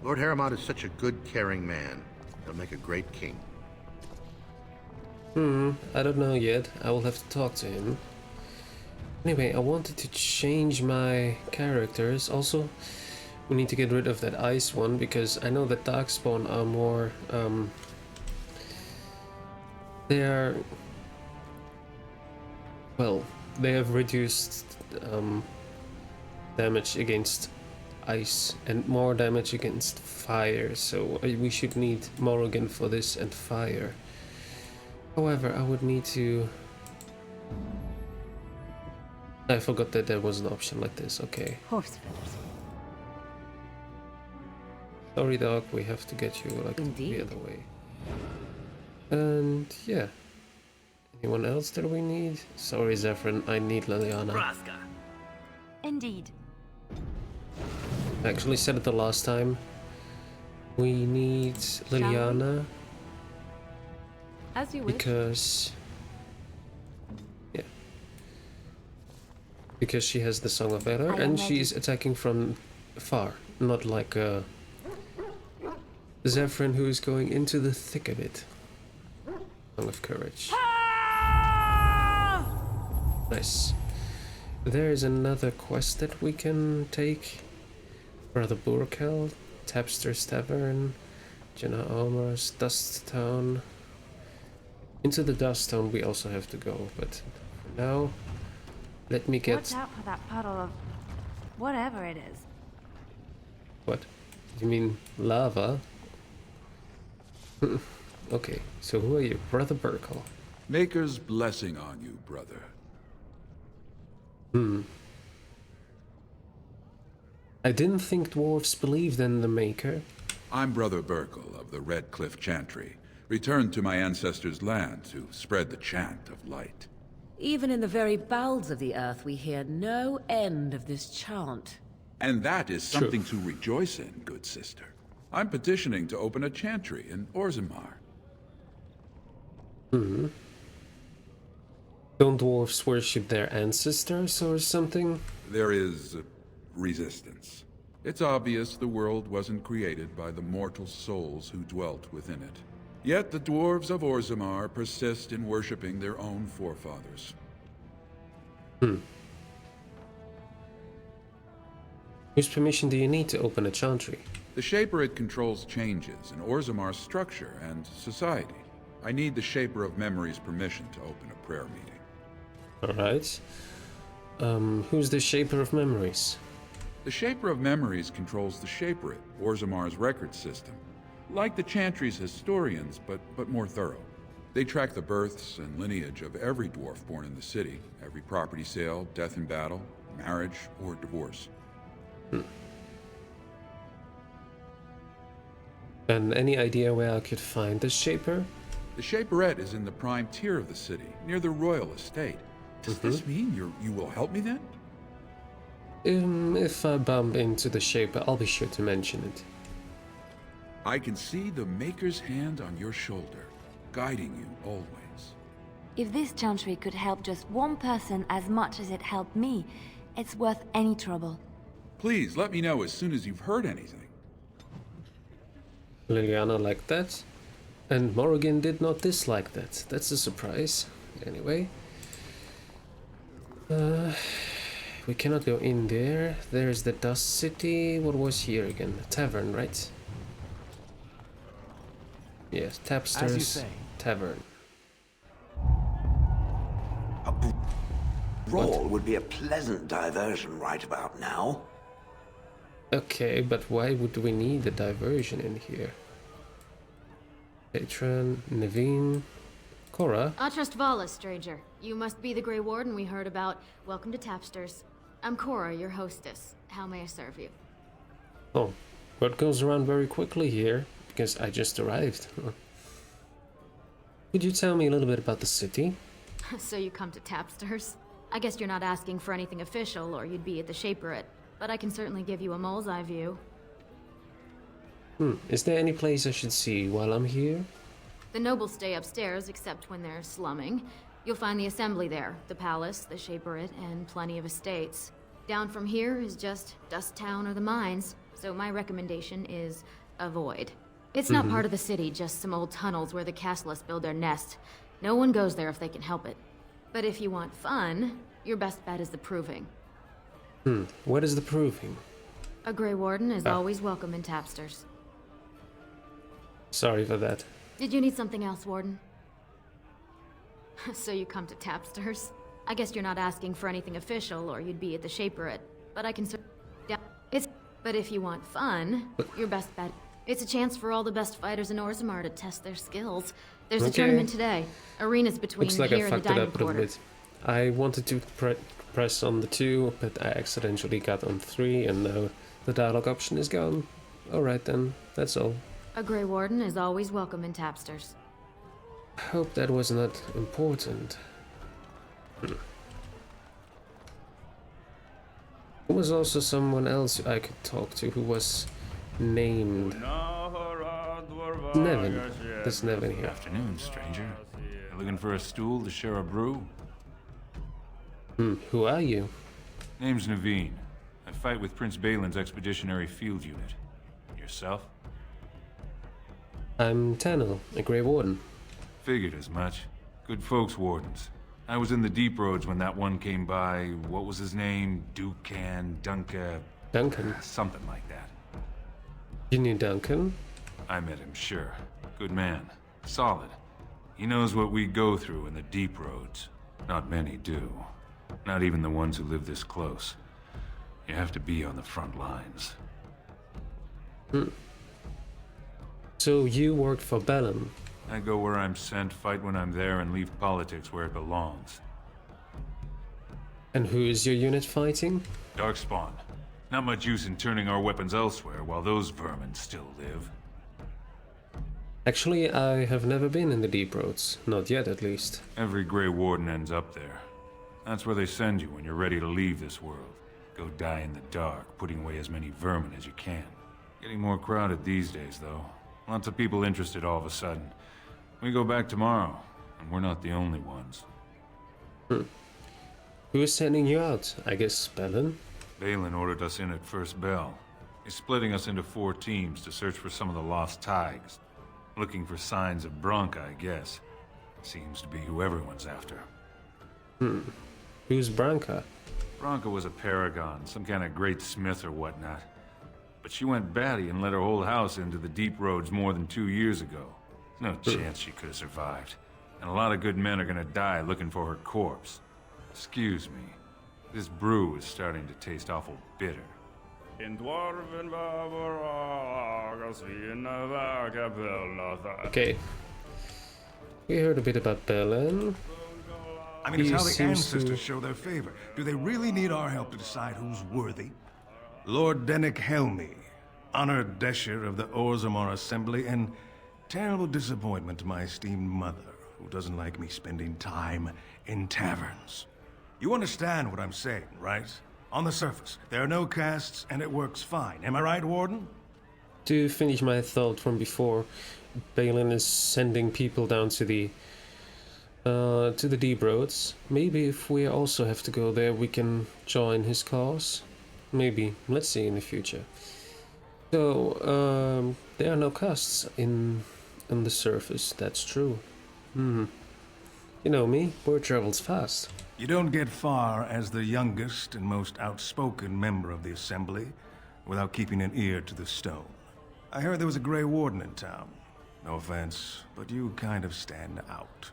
Lord Harriman is such a good, caring man. He'll make a great king. I don't know yet. I will have to talk to him. Anyway, I wanted to change my characters. Also, we need to get rid of that ice one because I know that Darkspawn are more they are, well, they have reduced damage against ice and more damage against fire, so we should need Morrigan for this and fire. However, I would need to... I forgot that there was an option like this. Okay. Horse feathers. Sorry, dog. We have to get you like Indeed. the other way. And yeah. Anyone else that we need? Sorry, Zephyrin. I need Liliana. Braska. Indeed. I actually said it the last time. We need Liliana As you wish. because she has the Song of Valor I am and ready. she's attacking from far, not like Zephyrin, who is going into the thick of it. Song of Courage. Nice. There is another quest that we can take. Brother Burkel, Tapster's Tavern, Jenna Almers, Dust Town. Into the Dust Town we also have to go, but for now, let me get... Watch out for that puddle of whatever it is. What? You mean lava? Okay, so who are you? Brother Burkel. Maker's blessing on you, brother. I didn't think dwarves believed in the Maker. I'm Brother Burkel of the Red Cliff Chantry, returned to my ancestors' land to spread the chant of light. Even in the very bowels of the earth, we hear no end of this chant. And that is something to rejoice in, good sister. I'm petitioning to open a chantry in Orzammar. Don't dwarves worship their ancestors or something? There is resistance. It's obvious the world wasn't created by the mortal souls who dwelt within it. Yet the dwarves of Orzammar persist in worshipping their own forefathers. Whose permission do you need to open a chantry? The Shaperit controls changes in Orzammar's structure and society. I need the Shaper of Memory's permission to open a prayer meeting. Alright. Who's the Shaper of Memories? The Shaper of Memories controls the Shaperit, Orzammar's record system. Like the Chantry's historians, but more thorough. They track the births and lineage of every dwarf born in the city, every property sale, death in battle, marriage, or divorce. And any idea where I could find the Shaper? The Shaperette is in the prime tier of the city, near the royal estate. Does this mean you will help me then? If I bump into the Shaper, I'll be sure to mention it. I can see the Maker's hand on your shoulder, guiding you always. If this chantry could help just one person as much as it helped me, it's worth any trouble. Please let me know as soon as you've heard anything. Liliana liked that, and Morrigan did not dislike that. That's a surprise. Anyway. We cannot go in there. There's the Dust City. What was here again? A tavern, right? Yes, Tapster's Tavern. A brawl would be a pleasant diversion right about now. Okay, but why would we need a diversion in here? Patron, Naveen, Cora. Atrust Vala, stranger. You must be the Grey Warden we heard about. Welcome to Tapsters. I'm Cora, your hostess. How may I serve you? Oh, what goes around very quickly here, because I just arrived. Could you tell me a little bit about the city? So you come to Tapsters? I guess you're not asking for anything official, or you'd be at the Shaperate. But I can certainly give you a mole's eye view. Is there any place I should see while I'm here? The nobles stay upstairs, except when they're slumming. You'll find the assembly there, the palace, the Shaperate, and plenty of estates. Down from here is just Dust Town or the mines, so my recommendation is avoid. It's not part of the city, just some old tunnels where the Castlists build their nest. No one goes there if they can help it. But if you want fun, your best bet is the Proving. What is the Proving? A Grey Warden is always welcome in Tapsters. Sorry for that. Did you need something else, Warden? So you come to Tapsters? I guess you're not asking for anything official, or you'd be at the Shaperate. But I can But if you want fun, your best bet. It's a chance for all the best fighters in Orzammar to test their skills. There's a tournament today. Arenas between Looks like here I and the fucked it Diamond up a little Quarter. bit. I wanted to press on the 2, but I accidentally got on 3, and now the dialogue option is gone. Alright then, that's all. A Grey Warden is always welcome in Tapsters. Hope that was not important. There was also someone else I could talk to who was named Nevin. There's Nevin here. Afternoon, stranger. You looking for a stool to share a brew? Who are you? Name's Naveen. I fight with Prince Balin's Expeditionary Field Unit. Yourself? I'm Tanel, a Grey Warden. Figured as much. Good folks, wardens. I was in the Deep Roads when that one came by. What was his name? Duncan? Duncan? Something like that. You knew Duncan? I met him, sure. Good man. Solid. He knows what we go through in the Deep Roads. Not many do. Not even the ones who live this close. You have to be on the front lines. So you worked for Balin? I go where I'm sent, fight when I'm there, and leave politics where it belongs. And who is your unit fighting? Darkspawn. Not much use in turning our weapons elsewhere while those vermin still live. Actually, I have never been in the Deep Roads. Not yet, at least. Every Grey Warden ends up there. That's where they send you when you're ready to leave this world. Go die in the dark, putting away as many vermin as you can. Getting more crowded these days, though. Lots of people interested all of a sudden. We go back tomorrow, and we're not the only ones. Who is sending you out? I guess Balin? Balin ordered us in at first bell. He's splitting us into 4 teams to search for some of the lost Tigers. Looking for signs of Branka, I guess. Seems to be who everyone's after. Who's Branka? Branka was a paragon, some kind of great smith or whatnot. But she went batty and let her whole house into the Deep Roads more than 2 years ago. No chance she could have survived. And a lot of good men are gonna die looking for her corpse. Excuse me. This brew is starting to taste awful bitter. Okay. We heard a bit about Balin. I mean, it's He how the seems to- ancestors show their favor. Do they really need our help to decide who's worthy? Lord Dennick Helmy, honored Desher of the Orzammar Assembly, and terrible disappointment to my esteemed mother, who doesn't like me spending time in taverns. You understand what I'm saying, right? On the surface, there are no castes, and it works fine. Am I right, Warden? To finish my thought from before, Balin is sending people down to the Deep Roads. Maybe if we also have to go there, we can join his cause. Maybe. Let's see in the future. So, there are no castes on the surface. That's true. You know me. Word travels fast. You don't get far as the youngest and most outspoken member of the Assembly without keeping an ear to the stone. I heard there was a Grey Warden in town. No offense, but you kind of stand out.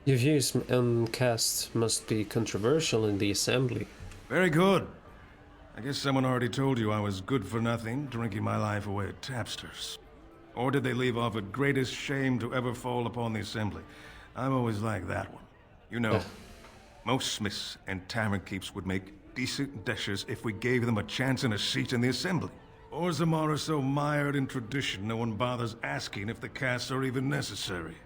Your views on castes must be controversial in the Assembly. Very good. I guess someone already told you I was good for nothing, drinking my life away at Tapsters. Or did they leave off at greatest shame to ever fall upon the Assembly? I've always liked that one. You know, most smiths and tavern keeps would make decent dishers if we gave them a chance and a seat in the Assembly. Orzammar are so mired in tradition, no one bothers asking if the castes are even necessary.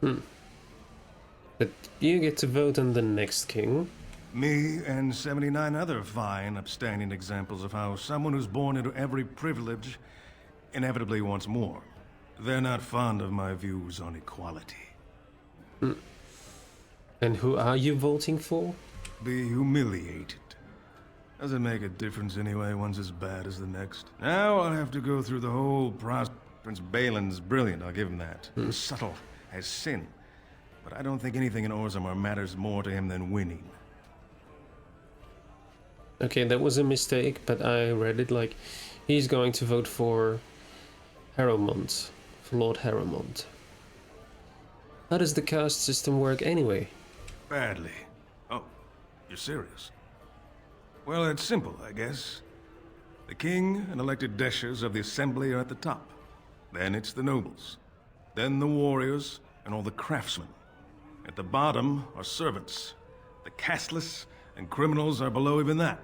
But you get to vote on the next king. Me and 79 other fine, upstanding examples of how someone who's born into every privilege inevitably wants more. They're not fond of my views on equality. And who are you voting for? Be humiliated. Doesn't make a difference anyway, one's as bad as the next. Now I'll have to go through the whole process. Prince Balin's brilliant, I'll give him that. Subtle as sin. But I don't think anything in Orzammar matters more to him than winning. Okay, that was a mistake, but I read it like he's going to vote for Harrowmont, for Lord Harrowmont. How does the caste system work anyway? Badly. Oh, you're serious? Well, it's simple, I guess. The king and elected deshers of the assembly are at the top. Then it's the nobles. Then the warriors and all the craftsmen. At the bottom are servants. The casteless and criminals are below even that.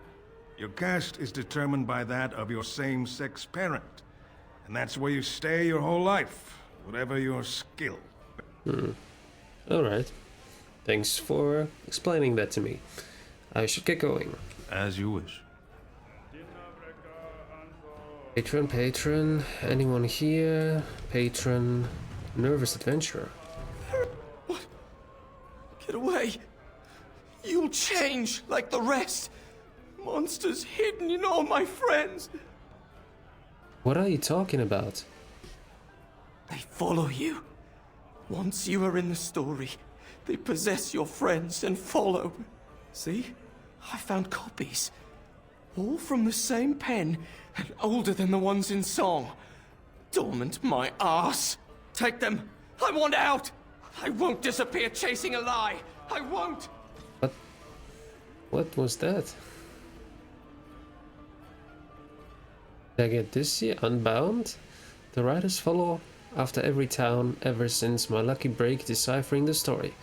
Your caste is determined by that of your same-sex parent. And that's where you stay your whole life, whatever your skill. Alright. Thanks for explaining that to me. I should get going. As you wish. Patron, anyone here? Patron, nervous adventurer. What? Get away! You'll change like the rest! Monsters hidden in all my friends! What are you talking about? They follow you. Once you are in the story, they possess your friends and follow. See? I found copies. All from the same pen, and older than the ones in song. Dormant my ass! Take them! I want out! I won't disappear chasing a lie! I won't! What was that? Did I get this here? Unbound? The writers follow after every town ever since my lucky break deciphering the story.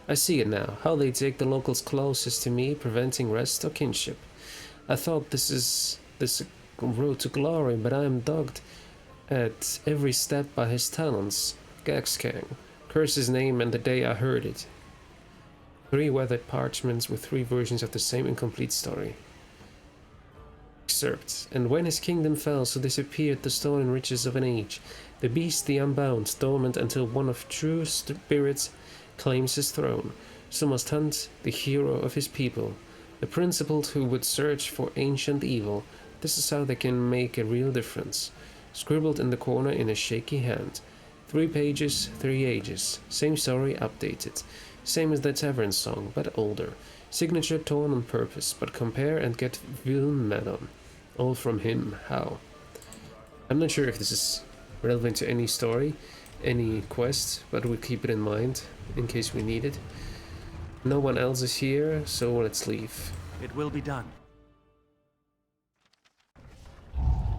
I see it now, how they take the locals closest to me, preventing rest or kinship. I thought this road to glory, but I am dogged at every step by his talents. Gaxkang. Curse his name and the day I heard it. 3 weathered parchments with 3 versions of the same incomplete story. Excerpt. And when his kingdom fell, so disappeared the stolen riches of an age. The beast, the unbound, dormant until one of true spirits claims his throne. So must hunt the hero of his people, the principled who would search for ancient evil. This is how they can make a real difference. Scribbled in the corner in a shaky hand. 3 pages, 3 ages. Same story, updated. Same as the tavern song, but older. Signature torn on purpose, but compare and get Viln Madam. All from him. How? I'm not sure if this is relevant to any story, any quest, but we'll keep it in mind in case we need it. No one else is here, so let's leave. It will be done.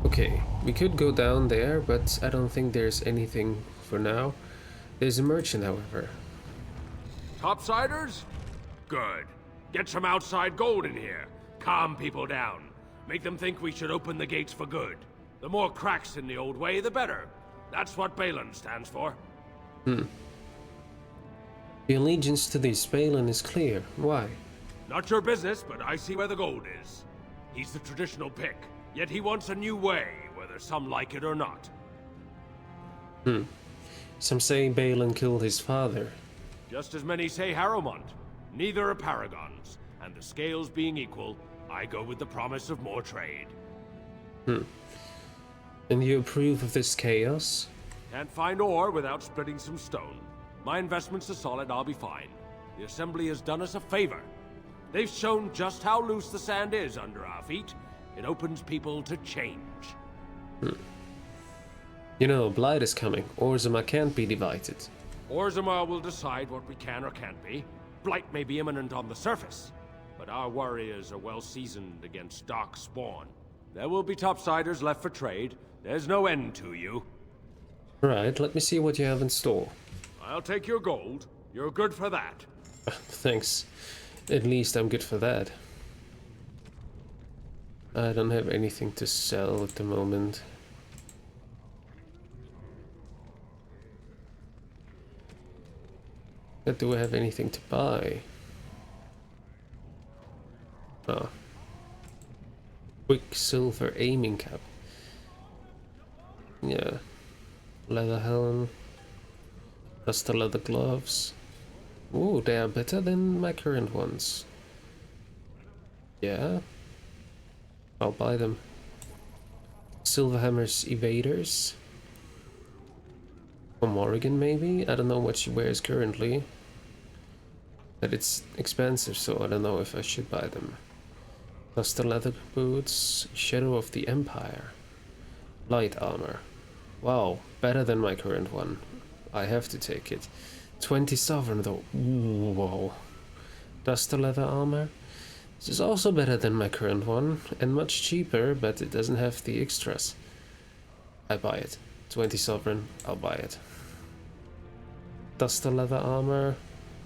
Okay, we could go down there, but I don't think there's anything for now. There's a merchant, however. Topsiders? Good. Get some outside gold in here. Calm people down. Make them think we should open the gates for good. The more cracks in the old way, the better. That's what Balin stands for. The allegiance to this Balin is clear. Why? Not your business, but I see where the gold is. He's the traditional pick, yet he wants a new way, whether some like it or not. Some say Balin killed his father. Just as many say Harrowmont. Neither are paragons, and the scales being equal, I go with the promise of more trade. And you approve of this chaos? Can't find ore without splitting some stone. My investments are solid, I'll be fine. The Assembly has done us a favor. They've shown just how loose the sand is under our feet. It opens people to change. You know, Blight is coming. Orzammar can't be divided. Orzammar will decide what we can or can't be. Blight may be imminent on the surface, but our warriors are well seasoned against dark spawn. There will be topsiders left for trade. There's no end to you. Right, let me see what you have in store. I'll take your gold. You're good for that. Thanks. At least I'm good for that. I don't have anything to sell at the moment. But do I have anything to buy? Ah. Quicksilver aiming cap. Yeah. Leather helm. Rust leather gloves. Ooh, they are better than my current ones. Yeah. I'll buy them. Silverhammer's Evaders. From Morrigan, maybe? I don't know what she wears currently. But it's expensive, so I don't know if I should buy them. Duster leather boots. Shadow of the Empire. Light armor. Wow, better than my current one. I have to take it. 20 sovereign though. Ooh, whoa. Duster leather armor. This is also better than my current one and much cheaper, but it doesn't have the extras. I buy it. 20 sovereign, I'll buy it. Duster leather armor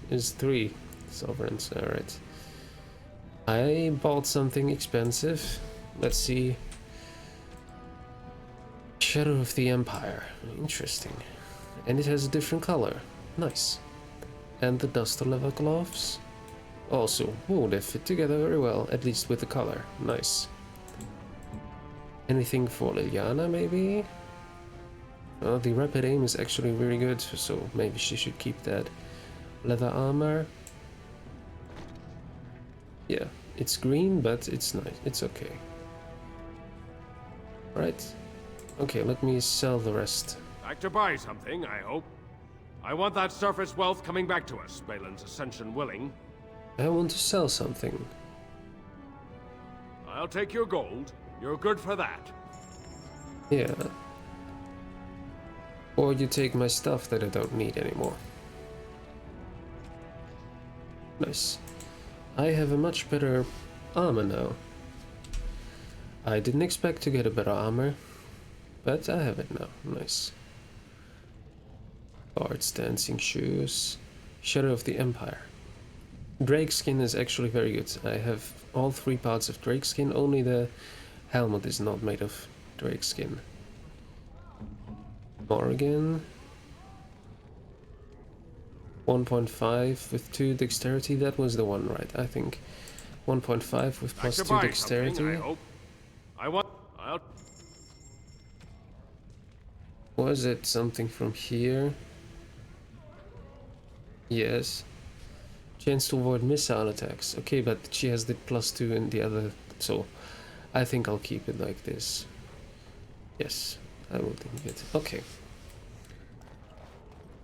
is 3 sovereigns, alright. I bought something expensive. Let's see. Shadow of the Empire. Interesting. And it has a different color. Nice. And the duster leather gloves. Also, oh, they fit together very well, at least with the color. Nice. Anything for Liliana, maybe? The rapid aim is actually very good, so maybe she should keep that. Leather armor. Yeah, it's green, but it's nice. It's okay. Right. Okay, let me sell the rest. Like to buy something, I hope. I want that surface wealth coming back to us, Balin's ascension willing. I want to sell something. I'll take your gold. You're good for that. Yeah. Or you take my stuff that I don't need anymore. Nice. I have a much better armor now. I didn't expect to get a better armor, but I have it now. Nice. Bards, dancing shoes. Shadow of the Empire. Drake skin is actually very good. I have all 3 parts of Drake skin, only the helmet is not made of Drake skin. Morrigan. 1.5 with 2 dexterity, that was the one, right? I think 1.5 with plus 2 dexterity. Was it something from here? Yes. Chance to avoid missile attacks. Okay, but she has the plus 2 in the other, so I think I'll keep it like this. Yes, I will think it. Okay.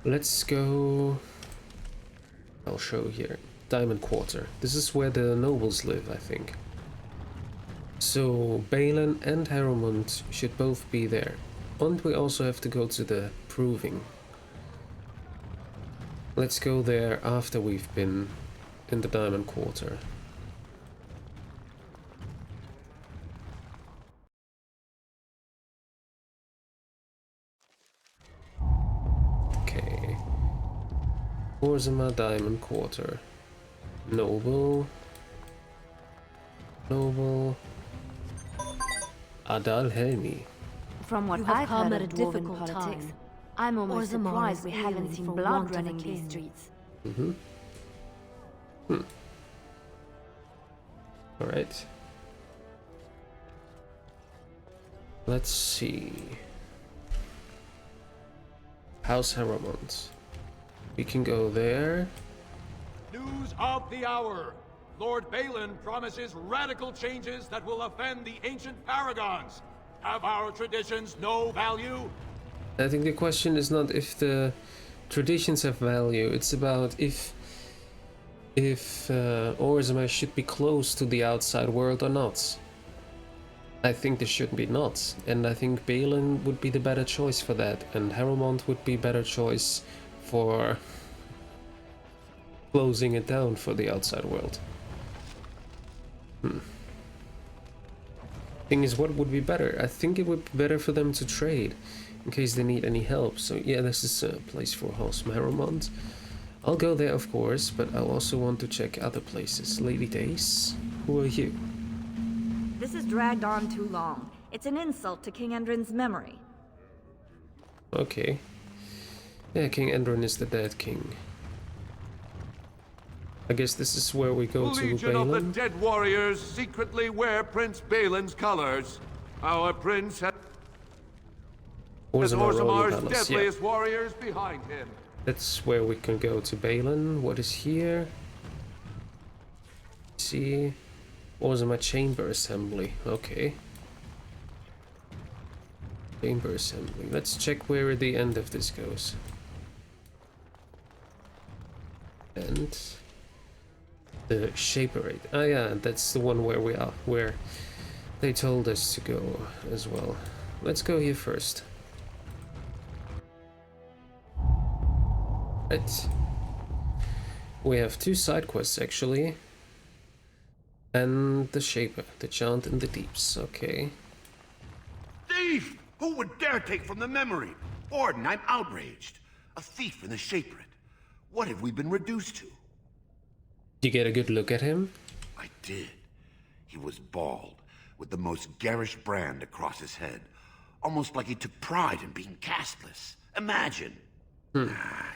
Let's go. I'll show here. Diamond Quarter. This is where the nobles live, I think. So Balin and Harrowmont should both be there. And we also have to go to the Proving. Let's go there after we've been in the Diamond Quarter. Okay. Orzammar Diamond Quarter. Noble. Noble. Adal Helmi. From what You have I've come heard at of a dwarven difficult politics, time. I'm almost Orzammar surprised is we haven't ailing seen for blood want of a running these king. streets. Alright. Let's see. House Harrowmont. We can go there. News of the hour. Lord Balin promises radical changes that will offend the ancient paragons. Have our traditions no value? I think the question is not if the traditions have value, it's about if Orzammar should be close to the outside world or not. I think they should be not, and I think Balin would be the better choice for that, and Harrowmont would be better choice for closing it down for the outside world. Thing is, what would be better? I think it would be better for them to trade, in case they need any help. So yeah, this is a place for House Harrowmont. I'll go there, of course, but I also want to check other places. Lady Dace, who are you? This has dragged on too long. It's an insult to King Endrin's memory. Okay. Yeah, King Endrin is the dead king. I guess this is where we go to Legion of the Balin. Dead Warriors secretly wear Prince Balin's colors. Our prince has Orzammar Royal Orzammar's Palace, yeah. deadliest warriors behind him. That's where we can go to Balin. What is here? See, Orzammar Chamber Assembly. Okay. Chamber Assembly. Let's check where the end of this goes. And the Shaperate. Ah yeah, that's the one where we are, where they told us to go as well. Let's go here first. Right. We have 2 side quests actually. And the Shaper, the Chant in the Deeps. Okay. Thief! Who would dare take from the memory? Orden, I'm outraged. A thief in the Shaperate. What have we been reduced to? You get a good look at him? I did. He was bald, with the most garish brand across his head. Almost like he took pride in being castless. Imagine.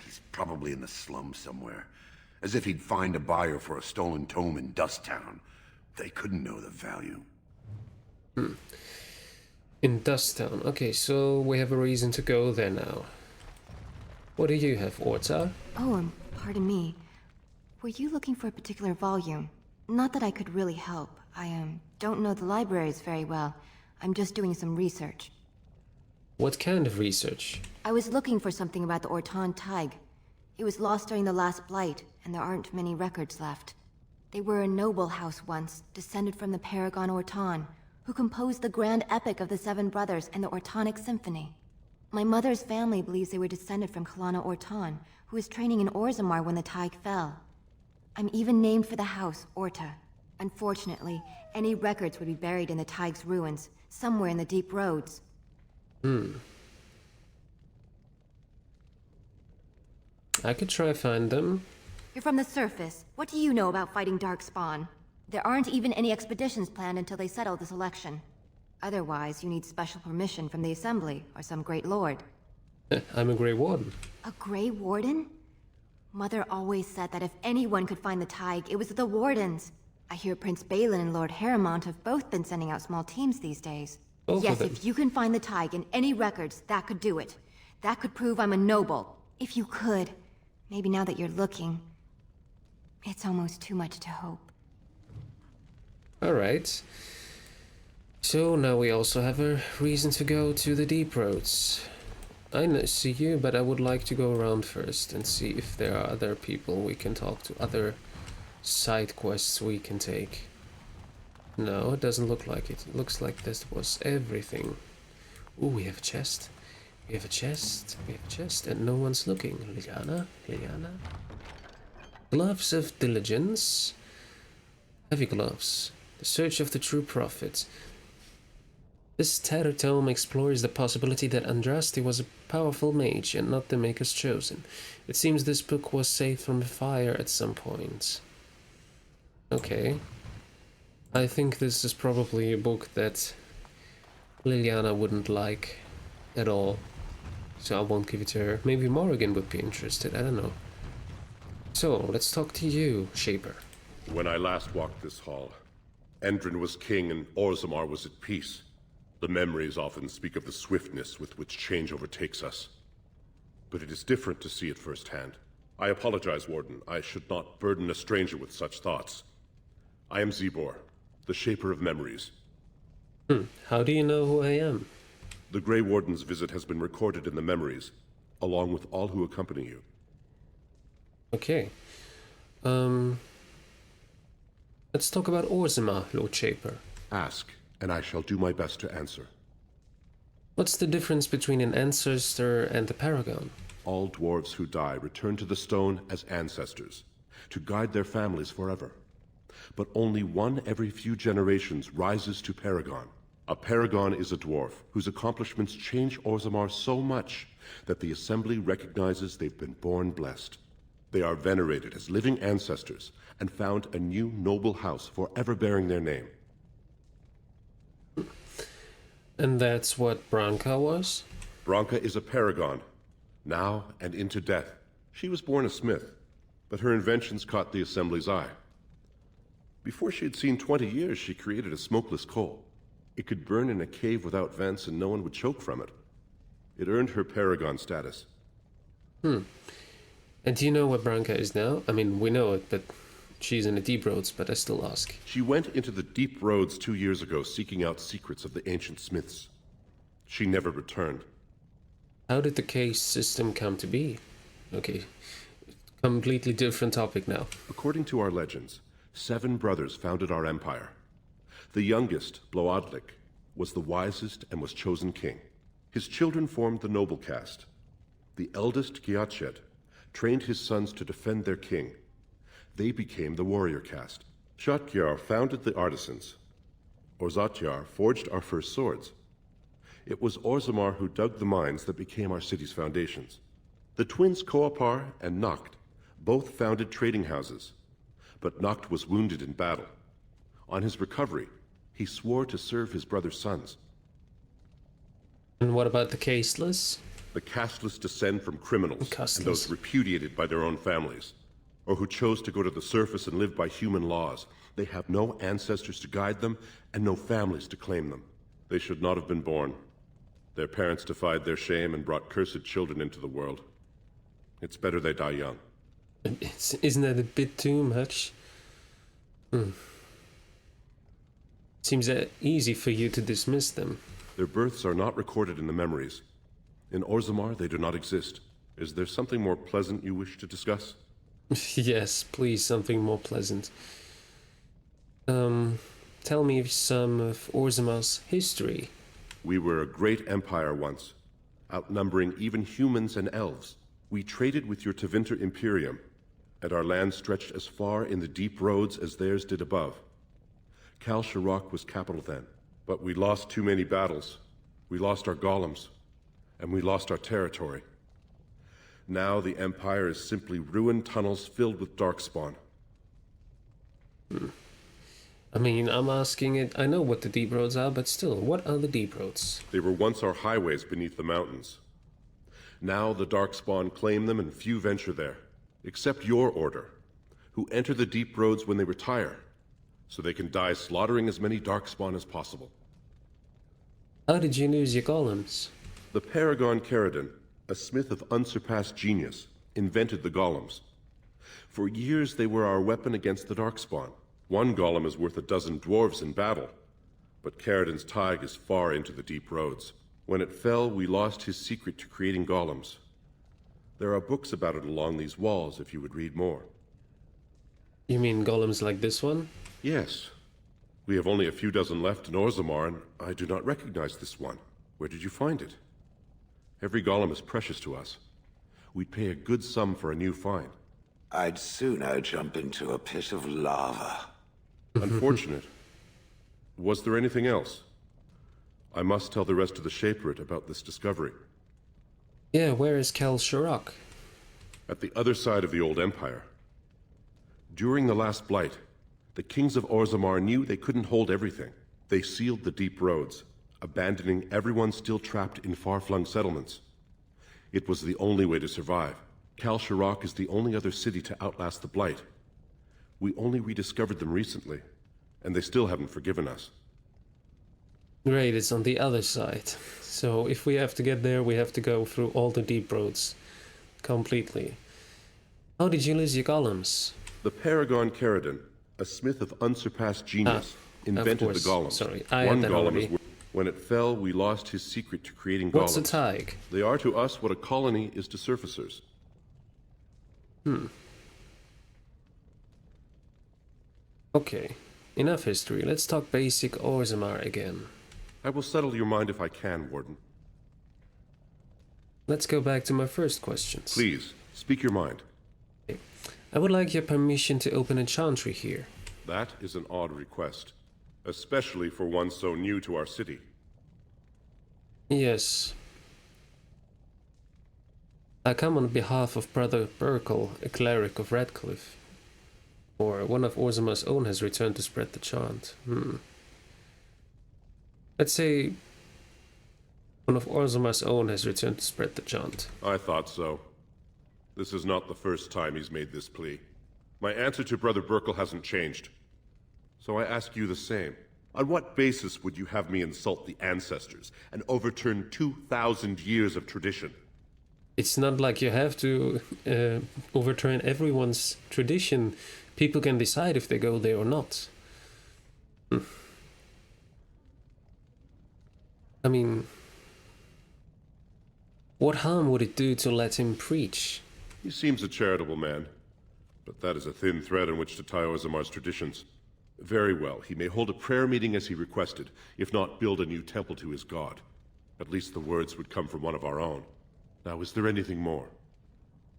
He's probably in the slums somewhere. As if he'd find a buyer for a stolen tome in Dusttown. They couldn't know the value. In Dusttown. Okay, so we have a reason to go there now. What do you have, Orta? Oh, pardon me. Were you looking for a particular volume? Not that I could really help. I don't know the libraries very well. I'm just doing some research. What kind of research? I was looking for something about the Ortan Tig. It was lost during the last Blight, and there aren't many records left. They were a noble house once, descended from the Paragon Ortan, who composed the grand epic of the Seven Brothers and the Ortonic Symphony. My mother's family believes they were descended from Kalana Ortan, who was training in Orzammar when the Tig fell. I'm even named for the house, Orta. Unfortunately, any records would be buried in the Tig's ruins, somewhere in the deep roads. I could try find them. You're from the surface. What do you know about fighting Darkspawn? There aren't even any expeditions planned until they settle this election. Otherwise, you need special permission from the Assembly or some Great Lord. I'm a Grey Warden. A Grey Warden? Mother always said that if anyone could find the Tig, it was the Wardens. I hear Prince Balin and Lord Harrimont have both been sending out small teams these days. Both yes, of them. if you can find the Tig in any records, that could do it. That could prove I'm a noble. If you could. Maybe now that you're looking. It's almost too much to hope. Alright. So now we also have a reason to go to the Deep Roads. I see you, but I would like to go around first and see if there are other people we can talk to, other side quests we can take. No, it doesn't look like it. It looks like this was everything. Ooh, we have a chest. We have a chest. We have a chest, and no one's looking. Liliana? Liliana? Gloves of Diligence. Heavy gloves. The search of the true prophet. This tattered tome explores the possibility that Andraste was a powerful mage and not the Maker's Chosen. It seems this book was saved from a fire at some point. Okay. I think this is probably a book that Liliana wouldn't like at all. So I won't give it to her. Maybe Morrigan would be interested, I don't know. So, let's talk to you, Shaper. When I last walked this hall, Endrin was king and Orzammar was at peace. The memories often speak of the swiftness with which change overtakes us. But it is different to see it firsthand. I apologize, Warden. I should not burden a stranger with such thoughts. I am Zebor, the Shaper of Memories. How do you know who I am? The Grey Warden's visit has been recorded in the memories, along with all who accompany you. Okay. Let's talk about Orzammar, Lord Shaper. Ask, and I shall do my best to answer. What's the difference between an ancestor and a paragon? All dwarves who die return to the stone as ancestors, to guide their families forever. But only one every few generations rises to paragon. A paragon is a dwarf whose accomplishments change Orzammar so much that the Assembly recognizes they've been born blessed. They are venerated as living ancestors and found a new noble house forever bearing their name. And that's what Branka was? Branka is a paragon, now and into death. She was born a smith, but her inventions caught the Assembly's eye. Before she had seen 20 years, she created a smokeless coal. It could burn in a cave without vents and no one would choke from it. It earned her paragon status. And do you know where Branka is now? I mean, we know it, but she's in the Deep Roads, but I still ask. She went into the Deep Roads 2 years ago seeking out secrets of the ancient smiths. She never returned. How did the case system come to be? Okay, completely different topic now. According to our legends, 7 brothers founded our empire. The youngest, Bloadlik, was the wisest and was chosen king. His children formed the noble caste. The eldest, Giachet, trained his sons to defend their king. They became the warrior caste. Shatgyar founded the artisans. Orzatyar forged our first swords. It was Orzammar who dug the mines that became our city's foundations. The twins Koapar and Noct both founded trading houses, but Noct was wounded in battle. On his recovery, he swore to serve his brother's sons. And what about the casteless? The casteless descend from criminals and those repudiated by their own families, or who chose to go to the surface and live by human laws. They have no ancestors to guide them and no families to claim them. They should not have been born. Their parents defied their shame and brought cursed children into the world. It's better they die young. Isn't that a bit too much? Seems easy for you to dismiss them. Their births are not recorded in the memories. In Orzammar, they do not exist. Is there something more pleasant you wish to discuss? Yes, please, something more pleasant. Tell me some of Orzammar's history. We were a great empire once, outnumbering even humans and elves. We traded with your Tevinter Imperium, and our land stretched as far in the Deep Roads as theirs did above. Kal Sharok was capital then, but we lost too many battles. We lost our golems, and we lost our territory. Now the Empire is simply ruined tunnels filled with Darkspawn. I mean, I'm asking it. I know what the Deep Roads are, but still, what are the Deep Roads? They were once our highways beneath the mountains. Now the Darkspawn claim them and few venture there, except your order, who enter the Deep Roads when they retire, so they can die slaughtering as many Darkspawn as possible. How did you lose your golems? The Paragon Caridin, a smith of unsurpassed genius, invented the golems. For years they were our weapon against the Darkspawn. One golem is worth a dozen dwarves in battle, but Caridin's Tig is far into the Deep Roads. When it fell, we lost his secret to creating golems. There are books about it along these walls if you would read more. You mean golems like this one? Yes. We have only a few dozen left in Orzammar, and I do not recognize this one. Where did you find it? Every golem is precious to us. We'd pay a good sum for a new find. I'd sooner jump into a pit of lava. Unfortunate. Was there anything else? I must tell the rest of the Shaperate about this discovery. Yeah, where is Kal Sharok? At the other side of the old empire. During the last blight, the kings of Orzammar knew they couldn't hold everything. They sealed the Deep Roads, abandoning everyone still trapped in far-flung settlements. It was the only way to survive. Kal Sharok is the only other city to outlast the blight. We only rediscovered them recently, and they still haven't forgiven us. Great, it's on the other side. So if we have to get there, we have to go through all the Deep Roads. Completely. How did you lose your golems? The Paragon Caridin, a smith of unsurpassed genius, invented the golems. Sorry, I One had that golem already. is when it fell, we lost his secret to creating What's golems. a Tig? They are to us what a colony is to surfacers. Okay, enough history. Let's talk basic Orzammar again. I will settle your mind if I can, Warden. Let's go back to my first questions. Please, speak your mind. I would like your permission to open a chantry here. That is an odd request, especially for one so new to our city. Yes. I come on behalf of Brother Burkle, a cleric of Redcliffe. Or one of Orzammar's own has returned to spread the chant. Let's say one of Orzammar's own has returned to spread the chant. I thought so. This is not the first time he's made this plea. My answer to Brother Burkle hasn't changed. So I ask you the same. On what basis would you have me insult the ancestors and overturn 2,000 years of tradition? It's not like you have to overturn everyone's tradition. People can decide if they go there or not. I mean, what harm would it do to let him preach? He seems a charitable man, but that is a thin thread on which to tie Orzammar's traditions. Very well, he may hold a prayer meeting as he requested, if not build a new temple to his god. At least the words would come from one of our own. Now, is there anything more?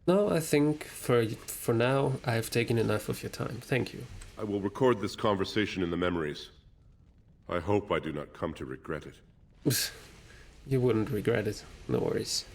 No, I think for now I have taken enough of your time. Thank you. I will record this conversation in the memories. I hope I do not come to regret it. You wouldn't regret it. No worries.